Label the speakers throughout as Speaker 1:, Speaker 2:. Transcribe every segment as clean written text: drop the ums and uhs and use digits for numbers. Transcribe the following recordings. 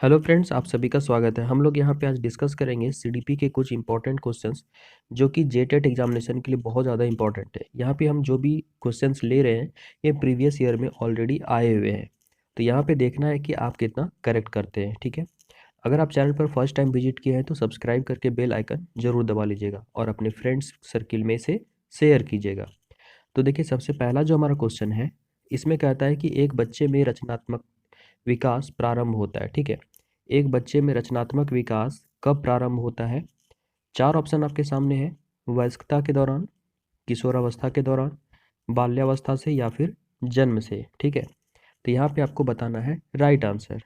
Speaker 1: Hello friends, आप सभी का स्वागत है। हम लोग यहाँ पे आज डिस्कस करेंगे सीडीपी के कुछ इंपॉर्टेंट क्वेश्चंस जो कि जेटेट एग्जामिनेशन के लिए बहुत ज़्यादा इंपॉर्टेंट है। यहाँ पे हम जो भी क्वेश्चंस ले रहे हैं ये प्रीवियस ईयर में ऑलरेडी आए हुए हैं, तो यहाँ पे देखना है कि आप कितना करेक्ट करते हैं। ठीक है, अगर आप चैनल पर फर्स्ट टाइम विजिट किए हैं तो सब्सक्राइब करके बेल आइकन जरूर दबा लीजिएगा और अपने फ्रेंड्स सर्किल में से शेयर कीजिएगा। तो देखिए, सबसे पहला जो हमारा क्वेश्चन है इसमें कहता है कि एक बच्चे में रचनात्मक विकास प्रारंभ होता है। ठीक है, एक बच्चे में रचनात्मक विकास कब प्रारंभ होता है? चार ऑप्शन आपके सामने है। वयस्कता के दौरान, किशोरावस्था के दौरान, बाल्यावस्था से या फिर जन्म से। ठीक है, तो यहाँ पे आपको बताना है राइट आंसर।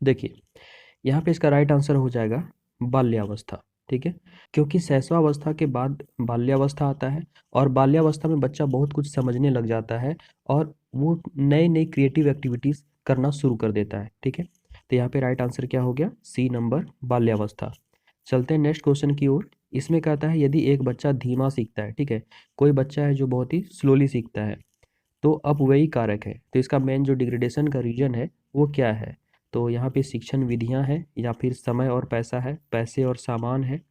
Speaker 1: देखिए, यहाँ पे इसका राइट आंसर हो जाएगा बाल्यावस्था। ठीक है, क्योंकि शैशवावस्था के बाद बाल्यावस्था आता है और बाल्यावस्था में बच्चा बहुत कुछ समझने लग जाता है और वो नई नई क्रिएटिव एक्टिविटीज करना शुरू कर देता है। ठीक है, तो यहाँ पे राइट आंसर क्या हो गया? सी नंबर, बाल्यावस्था। चलते हैं नेक्स्ट क्वेश्चन की ओर। इसमें कहता है यदि एक बच्चा धीमा सीखता है, ठीक है, कोई बच्चा है जो बहुत ही स्लोली सीखता है, तो अपव्ययी कारक है, तो इसका मेन जो डिग्रेडेशन का रीजन है वो क्या है? तो यहाँ पे शिक्षण विधियाँ हैं या फिर समय और पैसा है, पैसे और सामान है,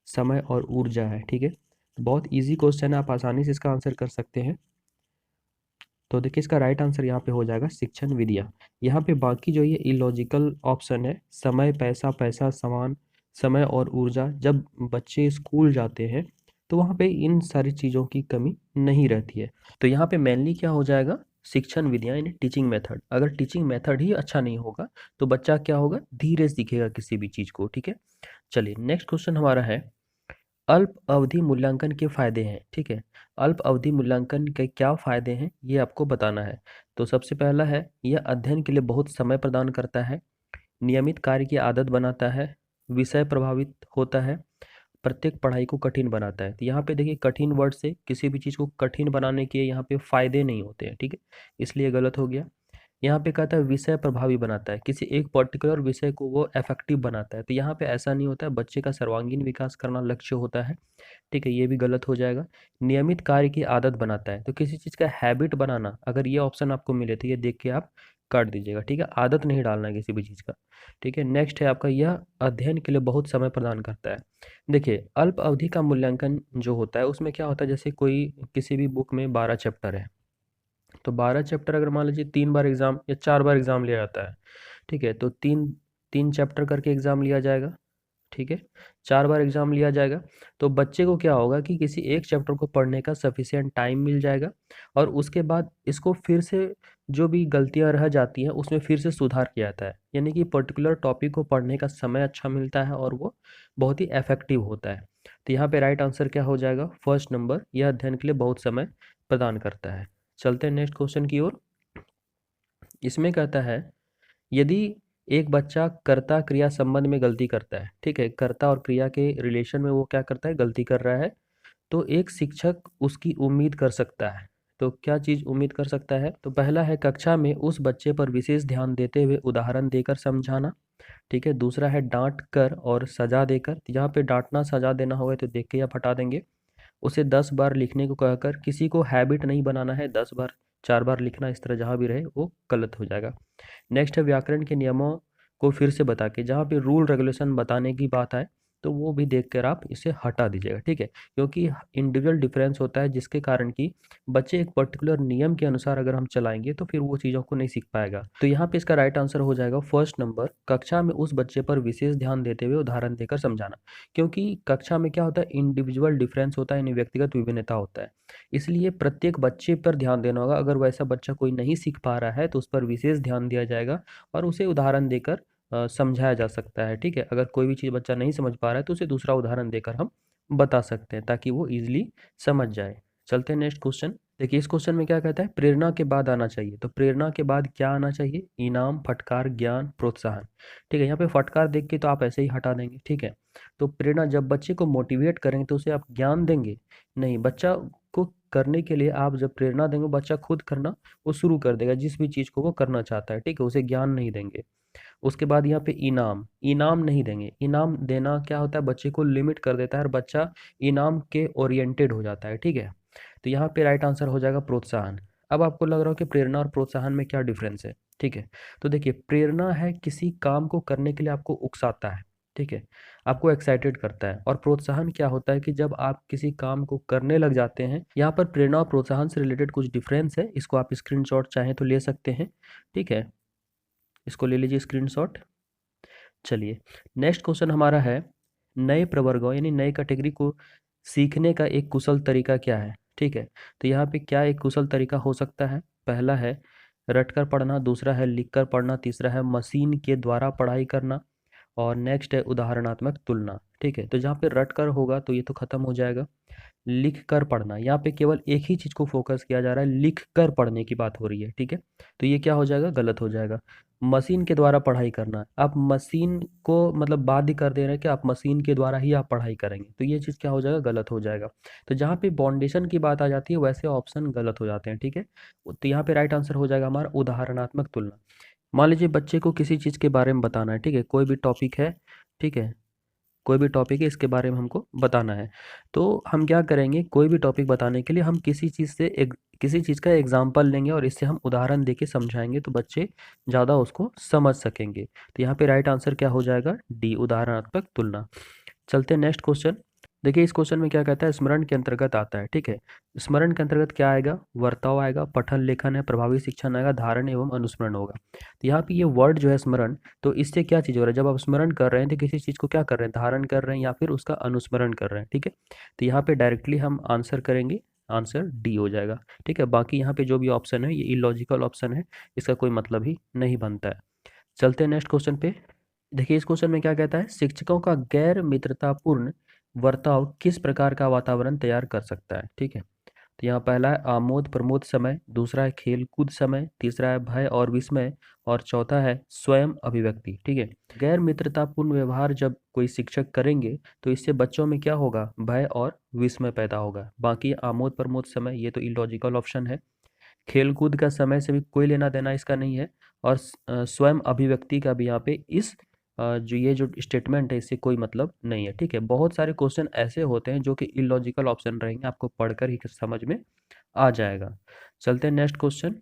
Speaker 1: समय और ऊर्जा है। ठीक है, बहुत इजी क्वेश्चन है, आप आसानी से इसका आंसर कर सकते हैं। तो देखिए, इसका राइट आंसर यहाँ पे हो जाएगा शिक्षण विधियाँ। यहाँ पे बाकी जो ये इलॉजिकल ऑप्शन है, समय, पैसा, पैसा, सामान, समय और ऊर्जा, जब बच्चे स्कूल जाते हैं तो वहाँ पे इन सारी चीज़ों की कमी नहीं रहती है। तो यहाँ पे मेनली क्या हो जाएगा? शिक्षण विधियाँ यानी टीचिंग मेथड। अगर टीचिंग मेथड ही अच्छा नहीं होगा तो बच्चा क्या होगा? धीरे सीखेगा किसी भी चीज़ को। ठीक है, चलिए नेक्स्ट क्वेश्चन हमारा है अल्प अवधि मूल्यांकन के फायदे हैं। ठीक है, अल्प अवधि मूल्यांकन के क्या फायदे हैं ये आपको बताना है। तो सबसे पहला है, यह अध्ययन के लिए बहुत समय प्रदान करता है, नियमित कार्य की आदत बनाता है, विषय प्रभावित होता है, प्रत्येक पढ़ाई को कठिन बनाता है। तो यहाँ पे देखिए, कठिन वर्ड से किसी भी चीज़ को कठिन बनाने के यहाँ पे फायदे नहीं होते हैं। ठीक है, इसलिए गलत हो गया। यहाँ पे कहता है विषय प्रभावी बनाता है, किसी एक पर्टिकुलर विषय को वो इफेक्टिव बनाता है, तो यहाँ पे ऐसा नहीं होता है, बच्चे का सर्वांगीण विकास करना लक्ष्य होता है। ठीक है, ये भी गलत हो जाएगा। नियमित कार्य की आदत बनाता है, तो किसी चीज़ का हैबिट बनाना, अगर ये ऑप्शन आपको मिले तो ये देख के आप काट दीजिएगा। ठीक है, आदत नहीं डालना है किसी भी चीज़ का। ठीक है, नेक्स्ट है आपका, यह अध्ययन के लिए बहुत समय प्रदान करता है। देखिए, अल्प अवधि का मूल्यांकन जो होता है उसमें क्या होता है, जैसे कोई किसी भी बुक में 12 चैप्टर है, तो 12 चैप्टर अगर मान लीजिए 3 बार एग्जाम या 4 बार एग्जाम लिया जाता है, ठीक है, तो तीन तीन चैप्टर करके एग्जाम लिया जाएगा। ठीक है, 4 बार एग्जाम लिया जाएगा, तो बच्चे को क्या होगा कि किसी एक चैप्टर को पढ़ने का सफिशिएंट टाइम मिल जाएगा और उसके बाद इसको फिर से जो भी गलतियां रह जाती हैं उसमें फिर से सुधार किया जाता है, यानी कि पर्टिकुलर टॉपिक को पढ़ने का समय अच्छा मिलता है और वो बहुत ही इफेक्टिव होता है। तो यहाँ पे राइट आंसर क्या हो जाएगा? फर्स्ट नंबर, यह अध्ययन के लिए बहुत समय प्रदान करता है। चलते हैं नेक्स्ट क्वेश्चन की ओर। इसमें कहता है यदि एक बच्चा कर्ता क्रिया संबंध में गलती करता है, ठीक है, कर्ता और क्रिया के रिलेशन में वो क्या करता है? गलती कर रहा है, तो एक शिक्षक उसकी उम्मीद कर सकता है। तो क्या चीज़ उम्मीद कर सकता है? तो पहला है कक्षा में उस बच्चे पर विशेष ध्यान देते हुए उदाहरण देकर समझाना। ठीक है, दूसरा है डांट कर और सजा देकर, तो यहाँ पे डांटना सजा देना होगा तो देख के आप हटा देंगे। उसे 10 बार लिखने को कहकर, किसी को हैबिट नहीं बनाना है 10 बार 4 बार लिखना, इस तरह जहाँ भी रहे वो गलत हो जाएगा। नेक्स्ट है व्याकरण के नियमों को फिर से बता के, जहाँ पे रूल रेगुलेशन बताने की बात आए तो वो भी देख कर आप इसे हटा दीजिएगा। ठीक है, क्योंकि इंडिविजुअल डिफरेंस होता है जिसके कारण कि बच्चे एक पर्टिकुलर नियम के अनुसार अगर हम चलाएंगे तो फिर वो चीज़ों को नहीं सीख पाएगा। तो यहाँ पे इसका राइट आंसर हो जाएगा फर्स्ट नंबर, कक्षा में उस बच्चे पर विशेष ध्यान देते हुए उदाहरण देकर समझाना। क्योंकि कक्षा में क्या होता है? इंडिविजुअल डिफरेंस होता है, यानी व्यक्तिगत विभिन्नता होता है, इसलिए प्रत्येक बच्चे पर ध्यान देना होगा। अगर वैसा बच्चा कोई नहीं सीख पा रहा है तो उस पर विशेष ध्यान दिया जाएगा और उसे उदाहरण देकर समझाया जा सकता है। ठीक है, अगर कोई भी चीज़ बच्चा नहीं समझ पा रहा है तो उसे दूसरा उदाहरण देकर हम बता सकते हैं ताकि वो ईजिली समझ जाए। चलते हैं नेक्स्ट क्वेश्चन। देखिए, इस क्वेश्चन में क्या कहता है? प्रेरणा के बाद आना चाहिए, तो प्रेरणा के बाद क्या आना चाहिए? इनाम, फटकार, ज्ञान, प्रोत्साहन। ठीक है, यहाँ पे फटकार देख के तो आप ऐसे ही हटा देंगे। ठीक है, तो प्रेरणा, जब बच्चे को मोटिवेट करेंगे तो उसे आप ज्ञान देंगे नहीं, बच्चा को करने के लिए आप जब प्रेरणा देंगे बच्चा खुद करना वो शुरू कर देगा, जिस भी चीज़ को वो करना चाहता है। ठीक है, उसे ज्ञान नहीं देंगे। उसके बाद यहाँ पे इनाम, इनाम नहीं देंगे। इनाम देना क्या होता है? बच्चे को लिमिट कर देता है और बच्चा इनाम के ओरिएंटेड हो जाता है। ठीक है, तो यहाँ पे राइट आंसर हो जाएगा प्रोत्साहन। अब आपको लग रहा हो कि प्रेरणा और प्रोत्साहन में क्या डिफरेंस है? ठीक है। तो देखिए, प्रेरणा है किसी काम को करने के लिए आपको उकसाता है, ठीक है, आपको एक्साइटेड करता है। और प्रोत्साहन क्या होता है कि जब आप किसी काम को करने लग जाते हैं। यहाँ पर प्रेरणा और प्रोत्साहन से रिलेटेड कुछ डिफरेंस है, इसको आप स्क्रीनशॉट चाहें तो ले सकते हैं, ठीक है, इसको ले लीजिए स्क्रीनशॉट। चलिए, नेक्स्ट क्वेश्चन हमारा है, नए प्रवर्गों यानी नए कैटेगरी को सीखने का एक कुशल तरीका क्या है, ठीक है। तो यहाँ पे क्या एक कुशल तरीका हो सकता है? पहला है रटकर पढ़ना, दूसरा है लिखकर पढ़ना, तीसरा है मशीन के द्वारा पढ़ाई करना, और नेक्स्ट है उदाहरणात्मक तुलना, ठीक है। तो जहाँ पे रट कर होगा तो ये तो खत्म हो जाएगा। लिख कर पढ़ना, यहाँ पे केवल एक ही चीज को फोकस किया जा रहा है, लिख कर पढ़ने की बात हो रही है, ठीक है। तो ये क्या हो जाएगा? गलत हो जाएगा। मशीन के द्वारा पढ़ाई करना, आप मशीन को मतलब बाध्य कर दे रहे हैं कि आप मशीन के द्वारा ही आप पढ़ाई करेंगे, तो ये चीज़ क्या हो जाएगा? गलत हो जाएगा। तो जहाँ पे बाउंडेशन की बात आ जाती है वैसे ऑप्शन गलत हो जाते हैं, ठीक है। तो यहाँ पे राइट आंसर हो जाएगा हमारा उदाहरणात्मक तुलना। मान लीजिए बच्चे को किसी चीज़ के बारे में बताना है, ठीक है, कोई भी टॉपिक है, ठीक है, कोई भी टॉपिक है इसके बारे में हमको बताना है। तो हम क्या करेंगे, कोई भी टॉपिक बताने के लिए हम किसी चीज़ का एग्जाम्पल लेंगे और इससे हम उदाहरण देके समझाएंगे तो बच्चे ज़्यादा उसको समझ सकेंगे। तो यहाँ पे राइट आंसर क्या हो जाएगा? डी, उदाहरणात्मक तुलना। चलते हैं नेक्स्ट क्वेश्चन। देखिए इस क्वेश्चन में क्या कहता है, स्मरण के अंतर्गत आता है, ठीक है। स्मरण के अंतर्गत क्या आएगा? वर्ताव आएगा, पठन लेखन है, प्रभावी शिक्षण आएगा, धारण एवं अनुस्मरण होगा। तो यहाँ पे ये वर्ड जो है स्मरण, तो इससे क्या चीज़ हो रहा है, जब आप स्मरण कर रहे हैं तो किसी चीज़ को क्या कर रहे हैं? धारण कर रहे हैं या फिर उसका अनुस्मरण कर रहे हैं, ठीक है। तो यहाँ पे डायरेक्टली हम आंसर करेंगे, आंसर डी हो जाएगा, ठीक है। बाकी यहाँ पे जो भी ऑप्शन है ये इलॉजिकल ऑप्शन है, इसका कोई मतलब ही नहीं बनता है। चलते हैं नेक्स्ट क्वेश्चन पे। देखिए इस क्वेश्चन में क्या कहता है, शिक्षकों का गैर मित्रतापूर्ण वर्ताव किस प्रकार का वातावरण तैयार कर सकता है, ठीक है। तो यहाँ पहला है आमोद प्रमोद समय, दूसरा है खेल कूद समय, तीसरा है भय और विस्मय, और चौथा है स्वयं अभिव्यक्ति, ठीक है। गैर मित्रतापूर्ण व्यवहार जब कोई शिक्षक करेंगे तो इससे बच्चों में क्या होगा? भय और विस्मय पैदा होगा। बाकी आमोद प्रमोद समय ये तो इलॉजिकल ऑप्शन है। खेल कूद का समय से भी कोई लेना देना इसका नहीं है, और स्वयं अभिव्यक्ति का भी यहाँ पे इस जो ये जो स्टेटमेंट है इससे कोई मतलब नहीं है, ठीक है। बहुत सारे क्वेश्चन ऐसे होते हैं जो कि इलॉजिकल ऑप्शन रहेंगे, आपको पढ़कर ही समझ में आ जाएगा। चलते हैं नेक्स्ट क्वेश्चन।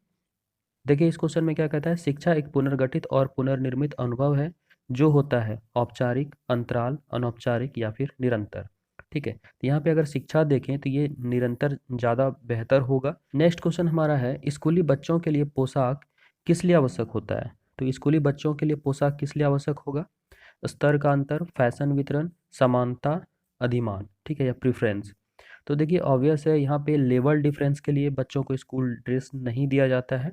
Speaker 1: देखिए इस क्वेश्चन में क्या कहता है, शिक्षा एक पुनर्गठित और पुनर्निर्मित अनुभव है जो होता है औपचारिक, अंतराल, अनौपचारिक या फिर निरंतर, ठीक है। तो यहाँ पे अगर शिक्षा देखें तो ये निरंतर ज़्यादा बेहतर होगा। नेक्स्ट क्वेश्चन हमारा है, स्कूली बच्चों के लिए पोशाक किस लिए आवश्यक होता है? तो स्कूली बच्चों के लिए पोशाक किस लिए आवश्यक होगा? स्तर का अंतर, फैशन वितरण, समानता, अधिमान, ठीक है, या प्रेफरेंस। तो देखिए ऑब्वियस है यहाँ पे लेवल डिफरेंस के लिए बच्चों को स्कूल ड्रेस नहीं दिया जाता है,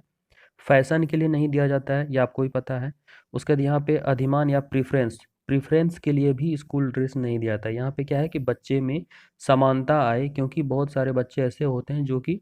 Speaker 1: फैशन के लिए नहीं दिया जाता है, ये आपको ही पता है। उसके बाद यहाँ पे अधिमान या प्रेफरेंस, प्रेफरेंस के लिए भी स्कूल ड्रेस नहीं दिया जाता है। यहाँ पे क्या है कि बच्चे में समानता आए, क्योंकि बहुत सारे बच्चे ऐसे होते हैं जो कि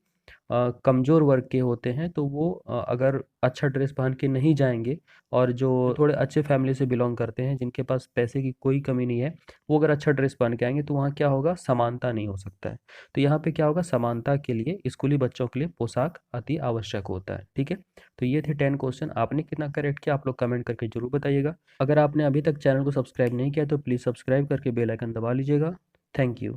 Speaker 1: कमज़ोर वर्ग के होते हैं, तो वो अगर अच्छा ड्रेस पहन के नहीं जाएंगे, और जो थोड़े अच्छे फैमिली से बिलोंग करते हैं जिनके पास पैसे की कोई कमी नहीं है, वो अगर अच्छा ड्रेस पहन के आएंगे तो वहाँ क्या होगा? समानता नहीं हो सकता है। तो यहाँ पे क्या होगा? समानता के लिए स्कूली बच्चों के लिए पोशाक अति आवश्यक होता है, ठीक है। तो ये थे 10 क्वेश्चन, आपने कितना करेक्ट किया आप लोग कमेंट करके जरूर बताइएगा। अगर आपने अभी तक चैनल को सब्सक्राइब नहीं किया तो प्लीज़ सब्सक्राइब करके बेल आइकन दबा लीजिएगा। Thank you.